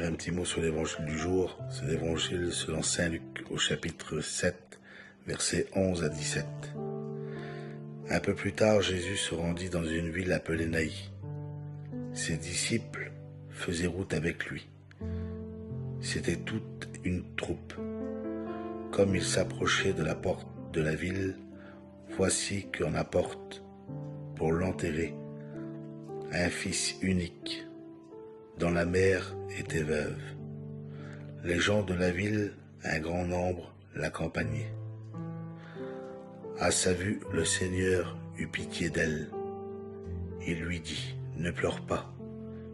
dire un petit mot sur l'évangile du jour. C'est l'évangile selon saint Luc au chapitre 7, versets 11 à 17. Un peu plus tard, Jésus se rendit dans une ville appelée Naï. Ses disciples faisaient route avec lui. C'était toute une troupe. Comme il s'approchait de la porte de la ville, voici qu'on apporte pour l'enterrer un fils unique, dont la mère était veuve. Les gens de la ville, un grand nombre, l'accompagnaient. À sa vue, le Seigneur eut pitié d'elle. Il lui dit, « Ne pleure pas. »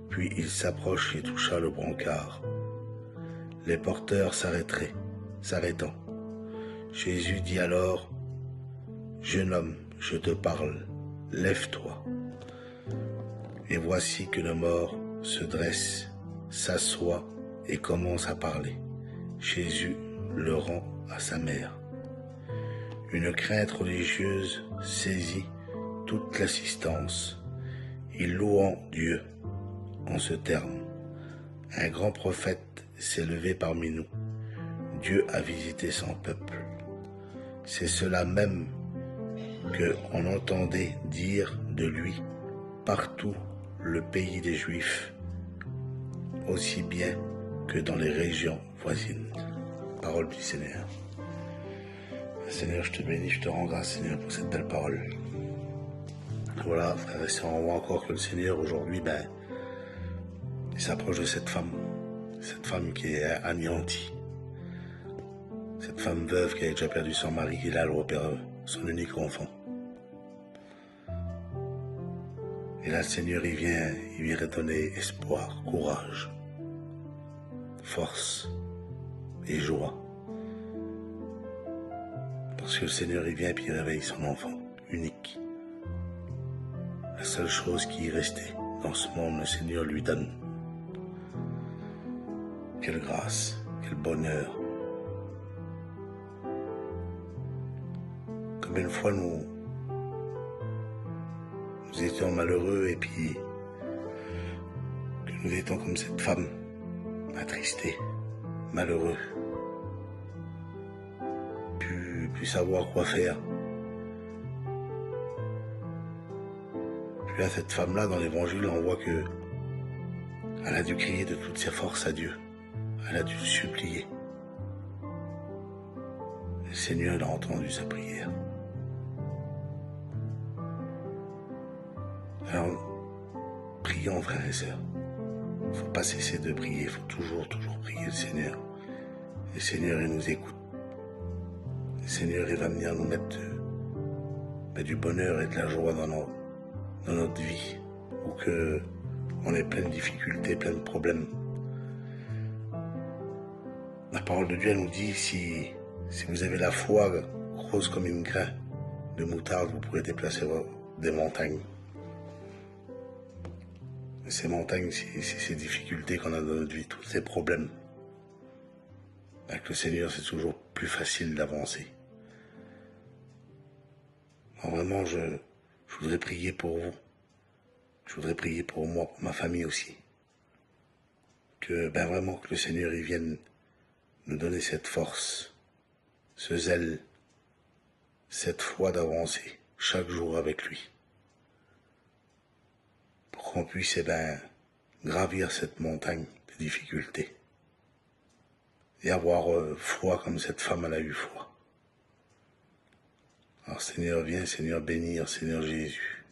Puis il s'approcha et toucha le brancard. Les porteurs s'arrêtant. Jésus dit alors, « Jeune homme, je te parle, lève-toi. » Et voici que le mort se dresse, s'assoit et commence à parler. Jésus le rend à sa mère. Une crainte religieuse saisit toute l'assistance. Ils louant Dieu en ce terme. Un grand prophète s'est levé parmi nous. Dieu a visité son peuple. C'est cela même qu'on entendait dire de lui partout le pays des Juifs, aussi bien que dans les régions voisines. Parole du Seigneur. Seigneur, je te bénis, je te rends grâce, Seigneur, pour cette belle parole. Voilà, frères et sœurs, on voit encore que le Seigneur, aujourd'hui, il s'approche de cette femme qui est anéantie, cette femme veuve qui a déjà perdu son mari, qui là, elle repère son unique enfant. Et là, le Seigneur, il vient redonner espoir, courage, force et joie. Parce que le Seigneur, il vient et puis il réveille son enfant unique. La seule chose qui est restée dans ce monde, le Seigneur lui donne. Quelle grâce, quel bonheur. Comme une fois nous étions malheureux et puis que nous étions comme cette femme, attristés, malheureux, plus savoir quoi faire. Puis là, cette femme-là, dans l'évangile, on voit que elle a dû crier de toutes ses forces à Dieu. Elle a dû le supplier. Le Seigneur a entendu sa prière. Alors, prions, frères et sœurs. Il ne faut pas cesser de prier, il faut toujours prier le Seigneur. Le Seigneur, il nous écoute. Le Seigneur, il va venir nous mettre du bonheur et de la joie dans notre vie, ou que on ait plein de difficultés, plein de problèmes. La parole de Dieu, elle nous dit, si vous avez la foi grosse comme une grain de moutarde, vous pourrez déplacer des montagnes. Et ces montagnes, c'est ces difficultés qu'on a dans notre vie, tous ces problèmes. Avec le Seigneur, c'est toujours plus facile d'avancer. Vraiment, je voudrais prier pour vous. Je voudrais prier pour moi, pour ma famille aussi. Que vraiment que le Seigneur il vienne nous donner cette force, ce zèle, cette foi d'avancer chaque jour avec lui. Pour qu'on puisse gravir cette montagne de difficultés. Et avoir foi comme cette femme elle a eu foi. Alors Seigneur, viens, Seigneur, bénir, Seigneur Jésus.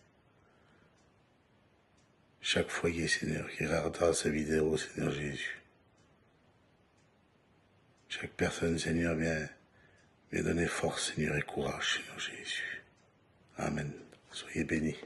Chaque foyer, Seigneur, qui regardera sa vidéo, Seigneur Jésus. Chaque personne, Seigneur, viens donner force, Seigneur, et courage, Seigneur Jésus. Amen. Soyez bénis.